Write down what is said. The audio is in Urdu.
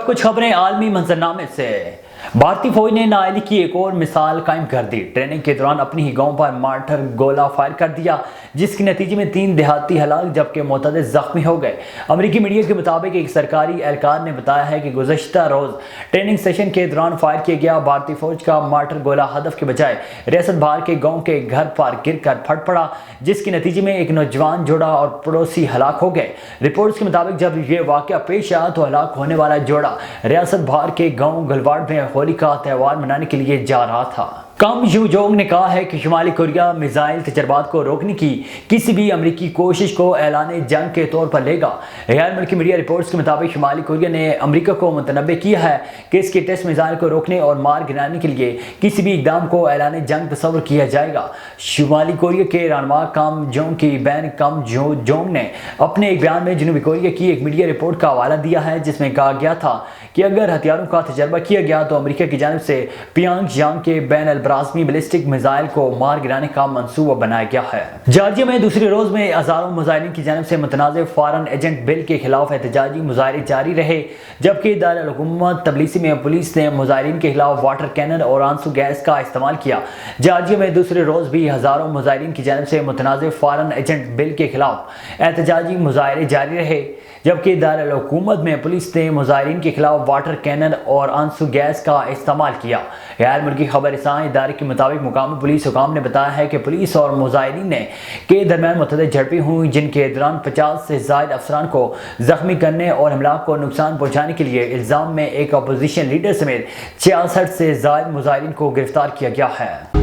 اب کچھ خبریں عالمی منظرنامے سے۔ بھارتی فوج نے نااہلی کی ایک اور مثال قائم کر دی۔ ٹریننگ کے دوران اپنی ہی گاؤں پر مارٹر گولہ فائر کر دیا، جس کے نتیجے میں 3 دیہاتی ہلاک جبکہ متعدد زخمی ہو گئے۔ امریکی میڈیا کے مطابق ایک سرکاری اہلکار نے بتایا ہے کہ گزشتہ روز ٹریننگ سیشن کے دوران فائر کیا گیا بھارتی فوج کا مارٹر گولہ ہدف کے بجائے ریاست بہار کے گاؤں کے گھر پر گر کر پھٹ پڑا، جس کے نتیجے میں ایک نوجوان جوڑا اور پڑوسی ہلاک ہو گئے۔ رپورٹس کے مطابق جب یہ واقعہ پیش آیا تو ہلاک ہونے والا جوڑا ریاست بہار کے گاؤں گلواڑ میں ہولی کا تہوار منانے کے لیے جا رہا تھا۔ کم یو جونگ نے کہا ہے کہ شمالی کوریا میزائل تجربات کو روکنے کی کسی بھی امریکی کوشش کو اعلان جنگ کے طور پر لے گا۔ غیر ملکی میڈیا رپورٹس کے مطابق شمالی کوریا نے امریکہ کو متنبہ کیا ہے کہ اس کے ٹیسٹ میزائل کو روکنے اور مار گرانے کے لیے کسی بھی اقدام کو اعلان جنگ تصور کیا جائے گا۔ شمالی کوریا کے رہنما کم جونگ کی بہن کم جونگ نے اپنے ایک بیان میں جنوبی کوریا کی ایک میڈیا رپورٹ کا حوالہ دیا ہے، جس میں کہا گیا تھا کہ اگر ہتھیاروں کا تجربہ کیا گیا تو امریکہ کی جانب سے پیانگ یانگ کے بین البراعظمی بیلسٹک میزائل کو مار گرانے کا منصوبہ بنایا گیا ہے۔ جارجیا میں دوسرے روز میں ہزاروں مظاہرین کی جانب سے متنازع فارن ایجنٹ بل کے خلاف احتجاجی مظاہرے جاری رہے، جبکہ دارالحکومت تبلیسی میں پولیس نے مظاہرین کے خلاف واٹر کینن اور آنسو گیس کا استعمال کیا۔ جارجیا میں دوسرے روز بھی ہزاروں مظاہرین کی جانب سے متنازع فارن ایجنٹ بل کے خلاف احتجاجی مظاہرے جاری رہے، جبکہ دارالحکومت میں پولیس نے مظاہرین کے خلاف واٹر کینن اور آنسو گیس کا استعمال کیا۔ غیر ملکی خبر رساں ادارے کے مطابق مقامی پولیس حکام نے بتایا ہے کہ پولیس اور مظاہرین کے درمیان متعدد جھڑپیں ہوئیں، جن کے دوران 50 سے زائد افسران کو زخمی کرنے اور املاک کو نقصان پہنچانے کے لیے الزام میں ایک اپوزیشن لیڈر سمیت 66 سے زائد مظاہرین کو گرفتار کیا گیا ہے۔